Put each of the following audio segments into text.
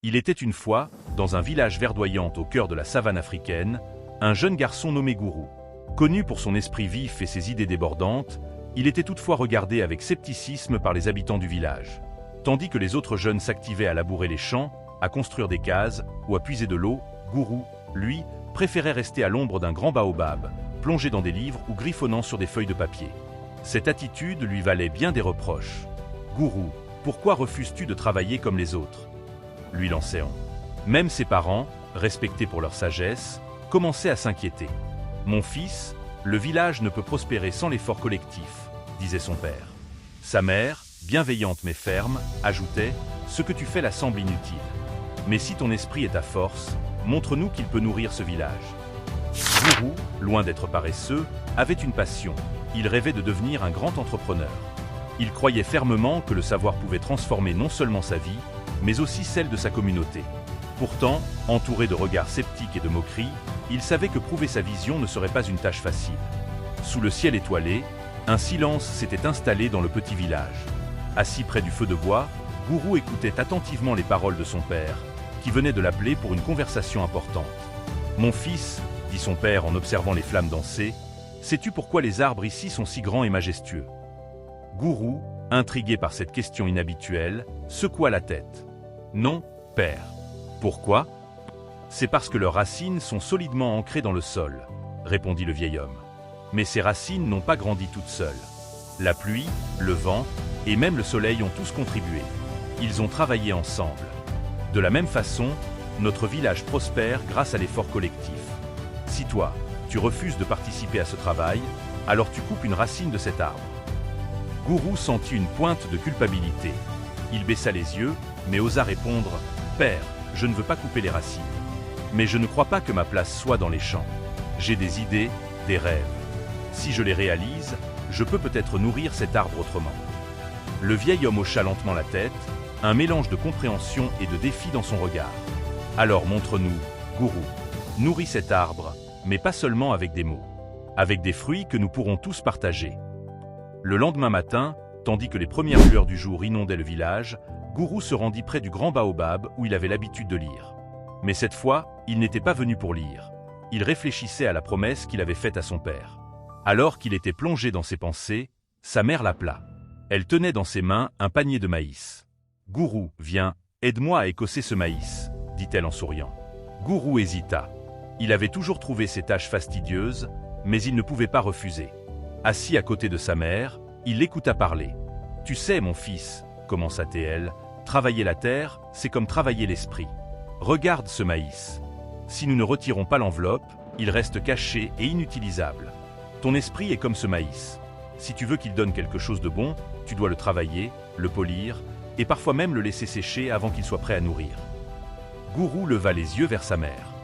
Il était une fois, dans un village verdoyant au cœur de la savane africaine, un jeune garçon nommé Gourou. Connu pour son esprit vif et ses idées débordantes, il était toutefois regardé avec scepticisme par les habitants du village. Tandis que les autres jeunes s'activaient à labourer les champs, à construire des cases ou à puiser de l'eau, Gourou, lui, préférait rester à l'ombre d'un grand baobab, plongé dans des livres ou griffonnant sur des feuilles de papier. Cette attitude lui valait bien des reproches. « Gourou, pourquoi refuses-tu de travailler comme les autres ?» lui lançait-on. Même ses parents, respectés pour leur sagesse, commençaient à s'inquiéter. « Mon fils, le village ne peut prospérer sans l'effort collectif, » disait son père. Sa mère, bienveillante mais ferme, ajoutait « Ce que tu fais la semble inutile. Mais si ton esprit est ta force, montre-nous qu'il peut nourrir ce village. » Gourou, loin d'être paresseux, avait une passion. Il rêvait de devenir un grand entrepreneur. Il croyait fermement que le savoir pouvait transformer non seulement sa vie, mais aussi celle de sa communauté. Pourtant, entouré de regards sceptiques et de moqueries, il savait que prouver sa vision ne serait pas une tâche facile. Sous le ciel étoilé, un silence s'était installé dans le petit village. Assis près du feu de bois, Gourou écoutait attentivement les paroles de son père, qui venait de l'appeler pour une conversation importante. « Mon fils, » dit son père en observant les flammes danser, « sais-tu pourquoi les arbres ici sont si grands et majestueux ?» Gourou, intrigué par cette question inhabituelle, secoua la tête. « Non, père. » « Pourquoi ? » « C'est parce que leurs racines sont solidement ancrées dans le sol, » répondit le vieil homme. Mais ces racines n'ont pas grandi toutes seules. La pluie, le vent et même le soleil ont tous contribué. Ils ont travaillé ensemble. De la même façon, notre village prospère grâce à l'effort collectif. Si toi, tu refuses de participer à ce travail, alors tu coupes une racine de cet arbre. Gourou sentit une pointe de culpabilité. Il baissa les yeux, mais osa répondre « Père, je ne veux pas couper les racines. Mais je ne crois pas que ma place soit dans les champs. J'ai des idées, des rêves. Si je les réalise, je peux peut-être nourrir cet arbre autrement. » Le vieil homme hocha lentement la tête, un mélange de compréhension et de défi dans son regard. « Alors montre-nous, Gourou. Nourris cet arbre, mais pas seulement avec des mots. Avec des fruits que nous pourrons tous partager. » Le lendemain matin, tandis que les premières lueurs du jour inondaient le village, Gourou se rendit près du grand baobab où il avait l'habitude de lire. Mais cette fois, il n'était pas venu pour lire. Il réfléchissait à la promesse qu'il avait faite à son père. Alors qu'il était plongé dans ses pensées, sa mère l'appela. Elle tenait dans ses mains un panier de maïs. « Gourou, viens, aide-moi à écosser ce maïs, » dit-elle en souriant. Gourou hésita. Il avait toujours trouvé ces tâches fastidieuses, mais il ne pouvait pas refuser. Assis à côté de sa mère, il l'écouta parler. « Tu sais, mon fils, » commença-t-elle, « travailler la terre, c'est comme travailler l'esprit. Regarde ce maïs. Si nous ne retirons pas l'enveloppe, il reste caché et inutilisable. Ton esprit est comme ce maïs. Si tu veux qu'il donne quelque chose de bon, tu dois le travailler, le polir, et parfois même le laisser sécher avant qu'il soit prêt à nourrir. » Gourou leva les yeux vers sa mère.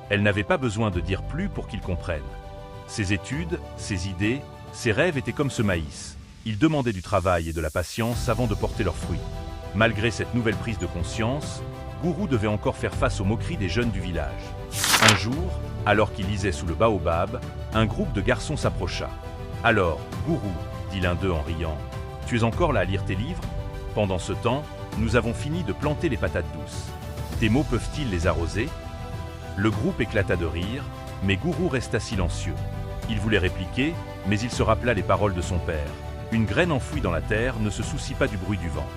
Elle n'avait pas besoin de dire plus pour qu'il comprenne. Ses études, ses idées, ses rêves étaient comme ce maïs. Ils demandaient du travail et de la patience avant de porter leurs fruits. Malgré cette nouvelle prise de conscience, Gourou devait encore faire face aux moqueries des jeunes du village. Un jour, alors qu'il lisait sous le baobab, un groupe de garçons s'approcha. « Alors, Gourou, » dit l'un d'eux en riant, « tu es encore là à lire tes livres ? Pendant ce temps, nous avons fini de planter les patates douces. Tes mots peuvent-ils les arroser ?» Le groupe éclata de rire, mais Gourou resta silencieux. Il voulait répliquer, mais il se rappela les paroles de son père. Une graine enfouie dans la terre ne se soucie pas du bruit du vent.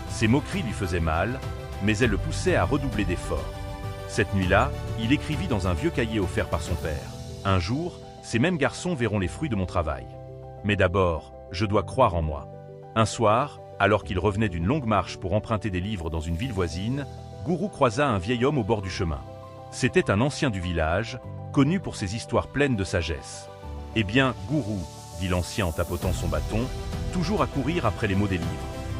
Ces moqueries lui faisaient mal, mais elles le poussaient à redoubler d'efforts. Cette nuit-là, il écrivit dans un vieux cahier offert par son père. « Un jour, ces mêmes garçons verront les fruits de mon travail. Mais d'abord, je dois croire en moi. » Un soir, alors qu'il revenait d'une longue marche pour emprunter des livres dans une ville voisine, Gourou croisa un vieil homme au bord du chemin. C'était un ancien du village, connu pour ses histoires pleines de sagesse. « Eh bien, Gourou, » dit l'ancien en tapotant son bâton, toujours à courir après les mots des livres.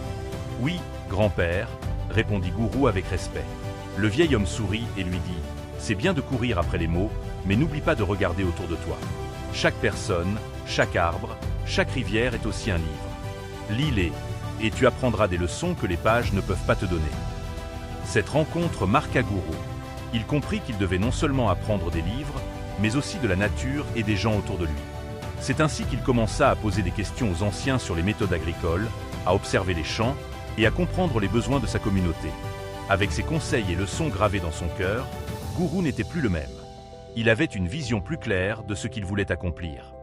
« Oui, grand-père, » répondit Gourou avec respect. Le vieil homme sourit et lui dit « C'est bien de courir après les mots, mais n'oublie pas de regarder autour de toi. Chaque personne, chaque arbre, chaque rivière est aussi un livre. Lis-les, et tu apprendras des leçons que les pages ne peuvent pas te donner. » Cette rencontre marqua Gourou. Il comprit qu'il devait non seulement apprendre des livres, mais aussi de la nature et des gens autour de lui. C'est ainsi qu'il commença à poser des questions aux anciens sur les méthodes agricoles, à observer les champs et à comprendre les besoins de sa communauté. Avec ses conseils et leçons gravés dans son cœur, Gourou n'était plus le même. Il avait une vision plus claire de ce qu'il voulait accomplir.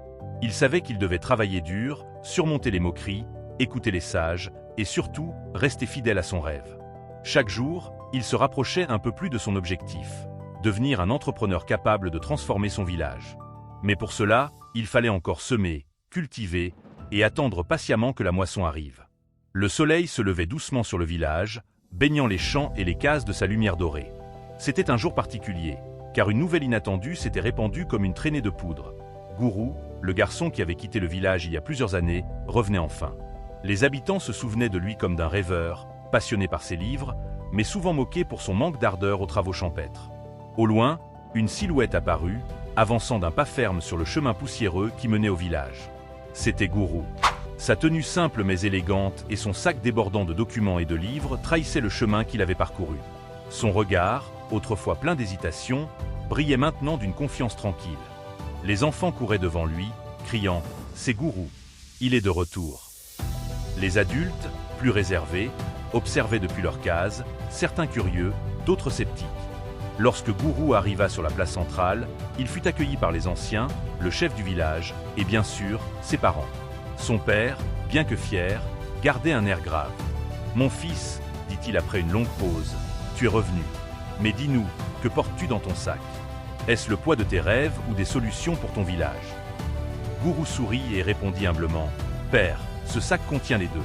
Il savait qu'il devait travailler dur, surmonter les moqueries, écouter les sages et surtout rester fidèle à son rêve. Chaque jour, il se rapprochait un peu plus de son objectif, devenir un entrepreneur capable de transformer son village. Mais pour cela, il fallait encore semer, cultiver et attendre patiemment que la moisson arrive. Le soleil se levait doucement sur le village, baignant les champs et les cases de sa lumière dorée. C'était un jour particulier, car une nouvelle inattendue s'était répandue comme une traînée de poudre. Gourou, le garçon qui avait quitté le village il y a plusieurs années, revenait enfin. Les habitants se souvenaient de lui comme d'un rêveur, passionné par ses livres, mais souvent moqué pour son manque d'ardeur aux travaux champêtres. Au loin, une silhouette apparut, avançant d'un pas ferme sur le chemin poussiéreux qui menait au village. C'était Gourou. Sa tenue simple mais élégante et son sac débordant de documents et de livres trahissaient le chemin qu'il avait parcouru. Son regard, autrefois plein d'hésitation, brillait maintenant d'une confiance tranquille. Les enfants couraient devant lui, criant « C'est Gourou, il est de retour ». Les adultes, plus réservés, observaient depuis leur case, certains curieux, d'autres sceptiques. Lorsque Gourou arriva sur la place centrale, il fut accueilli par les anciens, le chef du village et bien sûr, ses parents. Son père, bien que fier, gardait un air grave. « Mon fils, dit-il après une longue pause, tu es revenu. Mais dis-nous, que portes-tu dans ton sac? Est-ce le poids de tes rêves ou des solutions pour ton village ?» Gourou sourit et répondit humblement « Père, ce sac contient les deux.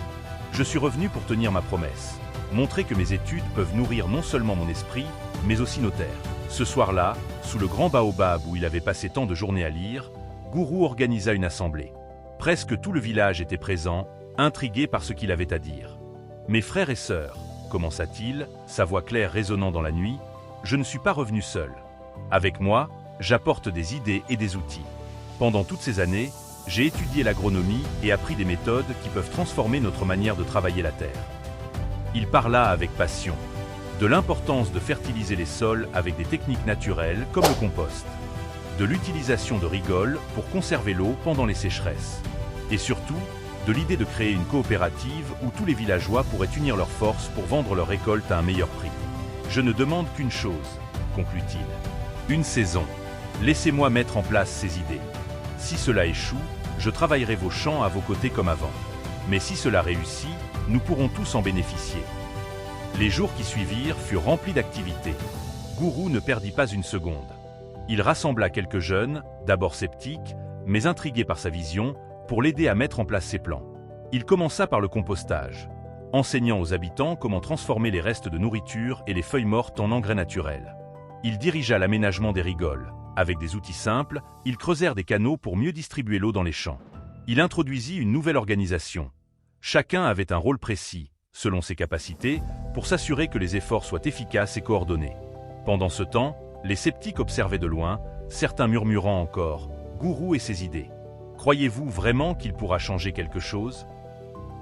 Je suis revenu pour tenir ma promesse, montrer que mes études peuvent nourrir non seulement mon esprit, mais aussi nos terres. » Ce soir-là, sous le grand baobab où il avait passé tant de journées à lire, Gourou organisa une assemblée. Presque tout le village était présent, intrigué par ce qu'il avait à dire. « Mes frères et sœurs, commença-t-il, sa voix claire résonnant dans la nuit, je ne suis pas revenu seul. Avec moi, j'apporte des idées et des outils. Pendant toutes ces années, j'ai étudié l'agronomie et appris des méthodes qui peuvent transformer notre manière de travailler la terre. » Il parla avec passion, de l'importance de fertiliser les sols avec des techniques naturelles comme le compost, de l'utilisation de rigoles pour conserver l'eau pendant les sécheresses, et surtout, de l'idée de créer une coopérative où tous les villageois pourraient unir leurs forces pour vendre leurs récoltes à un meilleur prix. « Je ne demande qu'une chose, » conclut-il. « Une saison. Laissez-moi mettre en place ces idées. Si cela échoue, je travaillerai vos champs à vos côtés comme avant. Mais si cela réussit, nous pourrons tous en bénéficier. » Les jours qui suivirent furent remplis d'activités. Gourou ne perdit pas une seconde. Il rassembla quelques jeunes, d'abord sceptiques, mais intrigués par sa vision, pour l'aider à mettre en place ses plans. Il commença par le compostage, enseignant aux habitants comment transformer les restes de nourriture et les feuilles mortes en engrais naturels. Il dirigea l'aménagement des rigoles. Avec des outils simples, ils creusèrent des canaux pour mieux distribuer l'eau dans les champs. Il introduisit une nouvelle organisation. Chacun avait un rôle précis, selon ses capacités, pour s'assurer que les efforts soient efficaces et coordonnés. Pendant ce temps, les sceptiques observaient de loin, certains murmurant encore « Gourou et ses idées. Croyez-vous vraiment qu'il pourra changer quelque chose ?»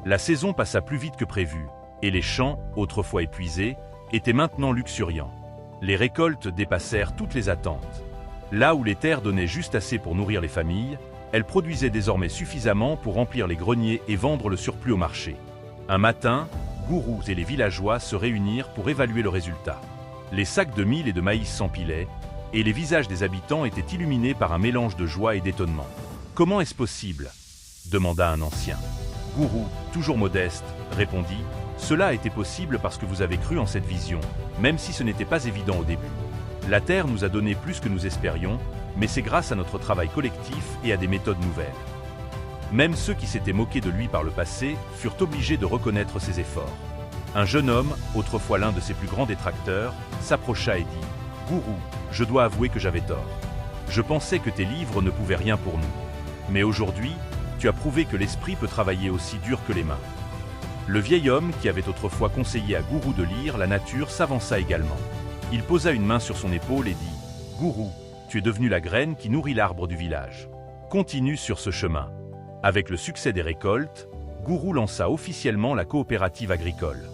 La saison passa plus vite que prévu, et les champs, autrefois épuisés, étaient maintenant luxuriants. Les récoltes dépassèrent toutes les attentes. Là où les terres donnaient juste assez pour nourrir les familles, elles produisaient désormais suffisamment pour remplir les greniers et vendre le surplus au marché. Un matin, Gourou et les villageois se réunirent pour évaluer le résultat. Les sacs de mil et de maïs s'empilaient, et les visages des habitants étaient illuminés par un mélange de joie et d'étonnement. « Comment est-ce possible ?» demanda un ancien. Gourou, toujours modeste, répondit « Cela a été possible parce que vous avez cru en cette vision, même si ce n'était pas évident au début. La terre nous a donné plus que nous espérions, mais c'est grâce à notre travail collectif et à des méthodes nouvelles. » Même ceux qui s'étaient moqués de lui par le passé furent obligés de reconnaître ses efforts. Un jeune homme, autrefois l'un de ses plus grands détracteurs, s'approcha et dit « Gourou, je dois avouer que j'avais tort. Je pensais que tes livres ne pouvaient rien pour nous. Mais aujourd'hui, tu as prouvé que l'esprit peut travailler aussi dur que les mains. » Le vieil homme qui avait autrefois conseillé à Gourou de lire la nature s'avança également. Il posa une main sur son épaule et dit « Gourou, tu es devenu la graine qui nourrit l'arbre du village. Continue sur ce chemin. » Avec le succès des récoltes, Gourou lança officiellement la coopérative agricole.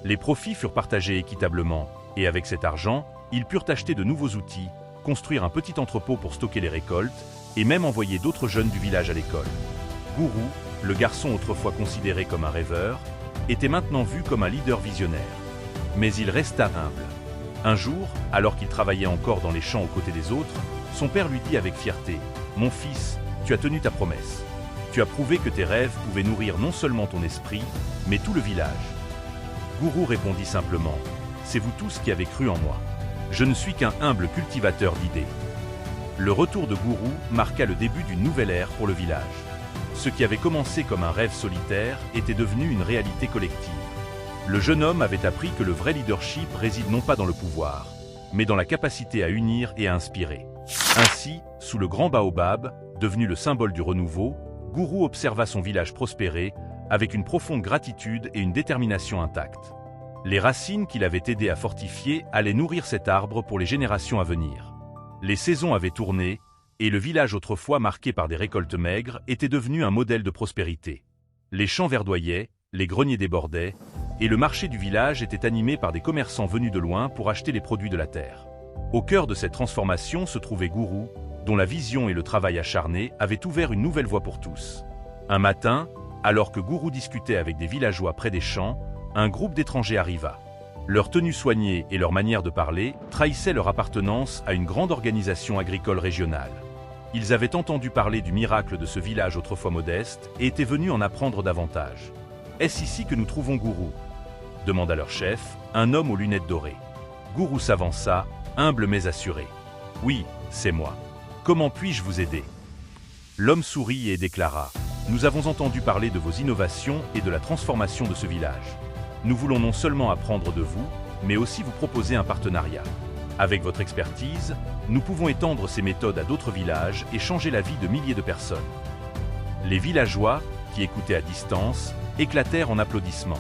Les profits furent partagés équitablement, et avec cet argent, ils purent acheter de nouveaux outils, construire un petit entrepôt pour stocker les récoltes, et même envoyer d'autres jeunes du village à l'école. Gourou, le garçon autrefois considéré comme un rêveur, était maintenant vu comme un leader visionnaire. Mais il resta humble. Un jour, alors qu'il travaillait encore dans les champs aux côtés des autres, son père lui dit avec fierté, « Mon fils, tu as tenu ta promesse. Tu as prouvé que tes rêves pouvaient nourrir non seulement ton esprit, mais tout le village. » Gourou répondit simplement, « C'est vous tous qui avez cru en moi. Je ne suis qu'un humble cultivateur d'idées. » Le retour de Gourou marqua le début d'une nouvelle ère pour le village. Ce qui avait commencé comme un rêve solitaire était devenu une réalité collective. Le jeune homme avait appris que le vrai leadership réside non pas dans le pouvoir, mais dans la capacité à unir et à inspirer. Ainsi, sous le grand baobab, devenu le symbole du renouveau, Gourou observa son village prospérer avec une profonde gratitude et une détermination intacte. Les racines qu'il avait aidé à fortifier allaient nourrir cet arbre pour les générations à venir. Les saisons avaient tourné, et le village autrefois marqué par des récoltes maigres était devenu un modèle de prospérité. Les champs verdoyaient, les greniers débordaient, et le marché du village était animé par des commerçants venus de loin pour acheter les produits de la terre. Au cœur de cette transformation se trouvait Gourou, dont la vision et le travail acharné avaient ouvert une nouvelle voie pour tous. Un matin, alors que Gourou discutait avec des villageois près des champs, un groupe d'étrangers arriva. Leur tenue soignée et leur manière de parler trahissaient leur appartenance à une grande organisation agricole régionale. Ils avaient entendu parler du miracle de ce village autrefois modeste et étaient venus en apprendre davantage. « Est-ce ici que nous trouvons Gourou ?» demanda leur chef, un homme aux lunettes dorées. Gourou s'avança, humble mais assuré. « Oui, c'est moi. Comment puis-je vous aider ?» L'homme sourit et déclara « Nous avons entendu parler de vos innovations et de la transformation de ce village. Nous voulons non seulement apprendre de vous, mais aussi vous proposer un partenariat. Avec votre expertise, nous pouvons étendre ces méthodes à d'autres villages et changer la vie de milliers de personnes. » Les villageois, qui écoutaient à distance, éclatèrent en applaudissements.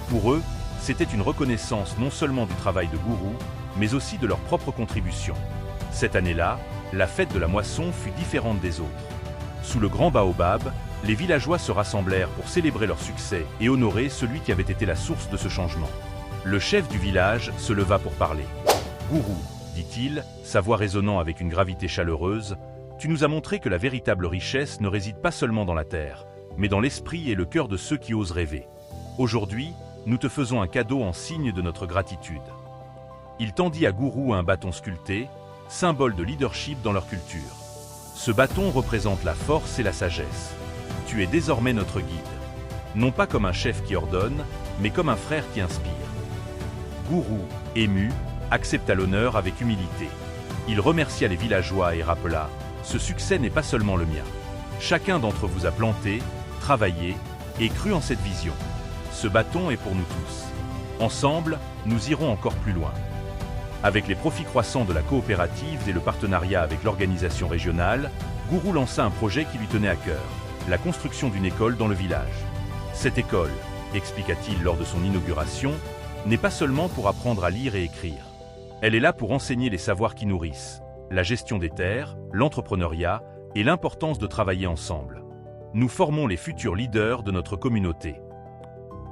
Pour eux, c'était une reconnaissance non seulement du travail de Gourou, mais aussi de leur propre contribution. Cette année-là, la fête de la moisson fut différente des autres. Sous le grand baobab, les villageois se rassemblèrent pour célébrer leur succès et honorer celui qui avait été la source de ce changement. Le chef du village se leva pour parler. « Gourou, dit-il, sa voix résonnant avec une gravité chaleureuse, tu nous as montré que la véritable richesse ne réside pas seulement dans la terre, mais dans l'esprit et le cœur de ceux qui osent rêver. Aujourd'hui, nous te faisons un cadeau en signe de notre gratitude. » Il tendit à Gourou un bâton sculpté, symbole de leadership dans leur culture. Ce bâton représente la force et la sagesse. Tu es désormais notre guide. Non pas comme un chef qui ordonne, mais comme un frère qui inspire. Gourou, ému, accepta l'honneur avec humilité. Il remercia les villageois et rappela « Ce succès n'est pas seulement le mien. Chacun d'entre vous a planté, travaillé et cru en cette vision. Ce bâton est pour nous tous. Ensemble, nous irons encore plus loin. » Avec les profits croissants de la coopérative et le partenariat avec l'organisation régionale, Gourou lança un projet qui lui tenait à cœur, la construction d'une école dans le village. Cette école, expliqua-t-il lors de son inauguration, n'est pas seulement pour apprendre à lire et écrire. Elle est là pour enseigner les savoirs qui nourrissent, la gestion des terres, l'entrepreneuriat et l'importance de travailler ensemble. Nous formons les futurs leaders de notre communauté.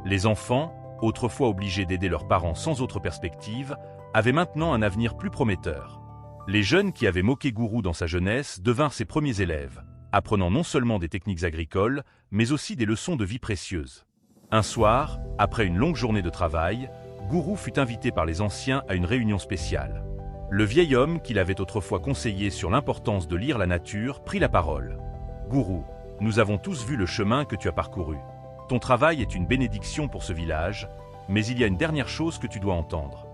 Les enfants, autrefois obligés d'aider leurs parents sans autre perspective, avaient maintenant un avenir plus prometteur. Les jeunes qui avaient moqué Gourou dans sa jeunesse devinrent ses premiers élèves, apprenant non seulement des techniques agricoles, mais aussi des leçons de vie précieuses. Un soir, après une longue journée de travail, Gourou fut invité par les anciens à une réunion spéciale. Le vieil homme qui l'avait autrefois conseillé sur l'importance de lire la nature prit la parole. « Gourou, nous avons tous vu le chemin que tu as parcouru. Ton travail est une bénédiction pour ce village, mais il y a une dernière chose que tu dois entendre. »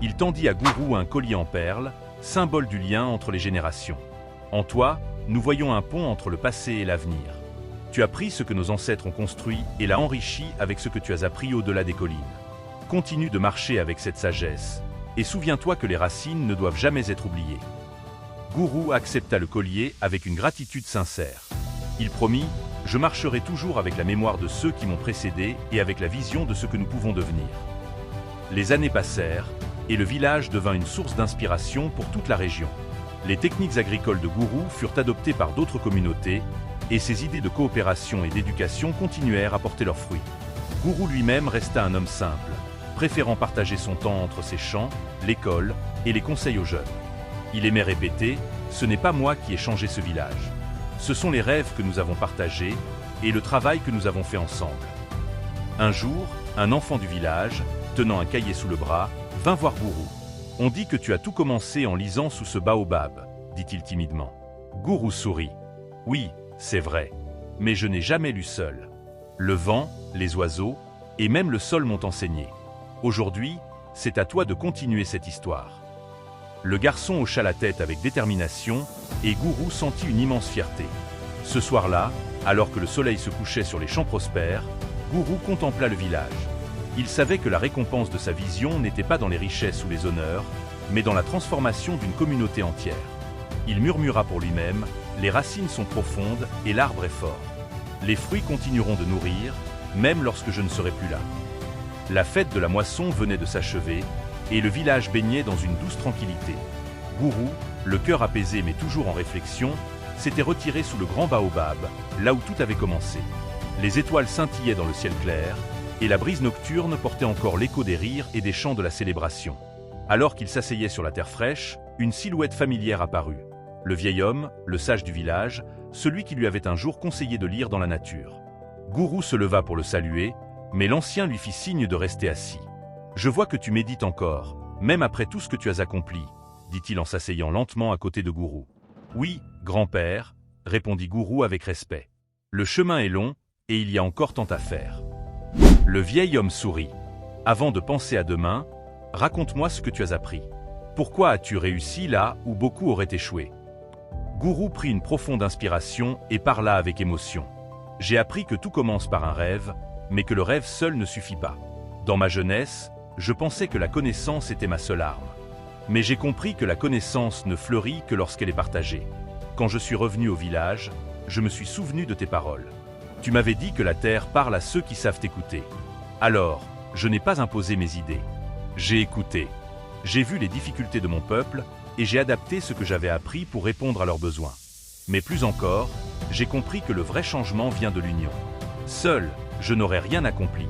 Il tendit à Gourou un collier en perles, symbole du lien entre les générations. En toi, nous voyons un pont entre le passé et l'avenir. Tu as pris ce que nos ancêtres ont construit et l'as enrichi avec ce que tu as appris au-delà des collines. Continue de marcher avec cette sagesse, et souviens-toi que les racines ne doivent jamais être oubliées. Gourou accepta le collier avec une gratitude sincère. Il promit « Je marcherai toujours avec la mémoire de ceux qui m'ont précédé et avec la vision de ce que nous pouvons devenir. » Les années passèrent, et le village devint une source d'inspiration pour toute la région. Les techniques agricoles de Gourou furent adoptées par d'autres communautés, et ses idées de coopération et d'éducation continuèrent à porter leurs fruits. Gourou lui-même resta un homme simple, préférant partager son temps entre ses champs, l'école et les conseils aux jeunes. Il aimait répéter « Ce n'est pas moi qui ai changé ce village. Ce sont les rêves que nous avons partagés et le travail que nous avons fait ensemble. » Un jour, un enfant du village, tenant un cahier sous le bras, vint voir Gourou. « On dit que tu as tout commencé en lisant sous ce baobab, dit-il timidement. Gourou sourit. « Oui, c'est vrai. Mais je n'ai jamais lu seul. Le vent, les oiseaux, et même le sol m'ont enseigné. Aujourd'hui, c'est à toi de continuer cette histoire. » Le garçon hocha la tête avec détermination, et Gourou sentit une immense fierté. Ce soir-là, alors que le soleil se couchait sur les champs prospères, Gourou contempla le village. Il savait que la récompense de sa vision n'était pas dans les richesses ou les honneurs, mais dans la transformation d'une communauté entière. Il murmura pour lui-même, « Les racines sont profondes et l'arbre est fort. Les fruits continueront de nourrir, même lorsque je ne serai plus là. » La fête de la moisson venait de s'achever, et le village baignait dans une douce tranquillité. Gourou, le cœur apaisé mais toujours en réflexion, s'était retiré sous le grand baobab, là où tout avait commencé. Les étoiles scintillaient dans le ciel clair, et la brise nocturne portait encore l'écho des rires et des chants de la célébration. Alors qu'il s'asseyait sur la terre fraîche, une silhouette familière apparut. Le vieil homme, le sage du village, celui qui lui avait un jour conseillé de lire dans la nature. Gourou se leva pour le saluer, mais l'ancien lui fit signe de rester assis. « Je vois que tu médites encore, même après tout ce que tu as accompli, » dit-il en s'asseyant lentement à côté de Gourou. « Oui, grand-père, » répondit Gourou avec respect. « Le chemin est long, et il y a encore tant à faire. » Le vieil homme sourit. « Avant de penser à demain, raconte-moi ce que tu as appris. Pourquoi as-tu réussi là où beaucoup auraient échoué ?» Gourou prit une profonde inspiration et parla avec émotion. « J'ai appris que tout commence par un rêve, mais que le rêve seul ne suffit pas. Dans ma jeunesse, je pensais que la connaissance était ma seule arme. Mais j'ai compris que la connaissance ne fleurit que lorsqu'elle est partagée. Quand je suis revenu au village, je me suis souvenu de tes paroles. Tu m'avais dit que la terre parle à ceux qui savent écouter. Alors, je n'ai pas imposé mes idées. J'ai écouté. J'ai vu les difficultés de mon peuple et j'ai adapté ce que j'avais appris pour répondre à leurs besoins. Mais plus encore, j'ai compris que le vrai changement vient de l'union. Seul, je n'aurais rien accompli.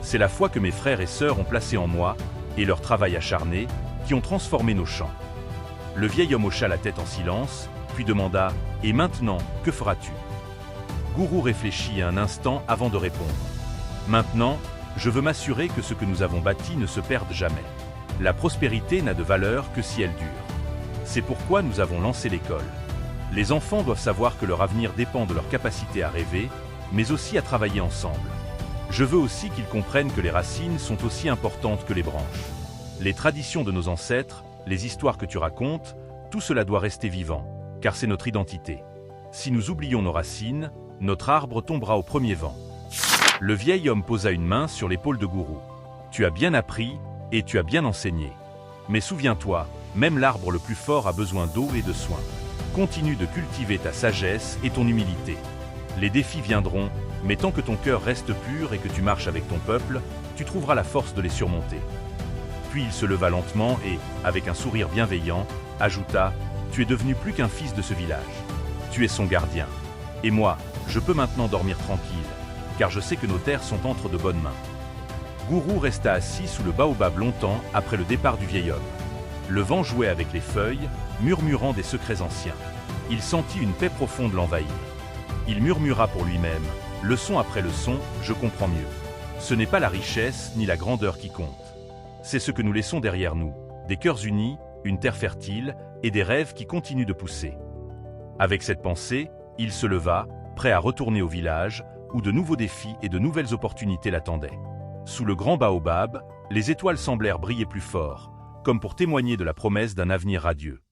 C'est la foi que mes frères et sœurs ont placée en moi et leur travail acharné qui ont transformé nos champs. » Le vieil homme hocha la tête en silence, puis demanda « Et maintenant, que feras-tu » Gourou réfléchit un instant avant de répondre. « Maintenant, je veux m'assurer que ce que nous avons bâti ne se perde jamais. La prospérité n'a de valeur que si elle dure. C'est pourquoi nous avons lancé l'école. Les enfants doivent savoir que leur avenir dépend de leur capacité à rêver, mais aussi à travailler ensemble. Je veux aussi qu'ils comprennent que les racines sont aussi importantes que les branches. Les traditions de nos ancêtres, les histoires que tu racontes, tout cela doit rester vivant, car c'est notre identité. Si nous oublions nos racines, notre arbre tombera au premier vent. » Le vieil homme posa une main sur l'épaule de Gourou. « Tu as bien appris et tu as bien enseigné. Mais souviens-toi, même l'arbre le plus fort a besoin d'eau et de soins. Continue de cultiver ta sagesse et ton humilité. Les défis viendront, mais tant que ton cœur reste pur et que tu marches avec ton peuple, tu trouveras la force de les surmonter. » Puis il se leva lentement et, avec un sourire bienveillant, ajouta « Tu es devenu plus qu'un fils de ce village. Tu es son gardien. Et moi, je peux maintenant dormir tranquille, car je sais que nos terres sont entre de bonnes mains. » Gourou resta assis sous le baobab longtemps après le départ du vieil homme. Le vent jouait avec les feuilles, murmurant des secrets anciens. Il sentit une paix profonde l'envahir. Il murmura pour lui-même « Leçon après leçon, je comprends mieux. Ce n'est pas la richesse ni la grandeur qui compte. C'est ce que nous laissons derrière nous, des cœurs unis, une terre fertile et des rêves qui continuent de pousser. » Avec cette pensée, il se leva, prêt à retourner au village, où de nouveaux défis et de nouvelles opportunités l'attendaient. Sous le grand baobab, les étoiles semblèrent briller plus fort, comme pour témoigner de la promesse d'un avenir radieux.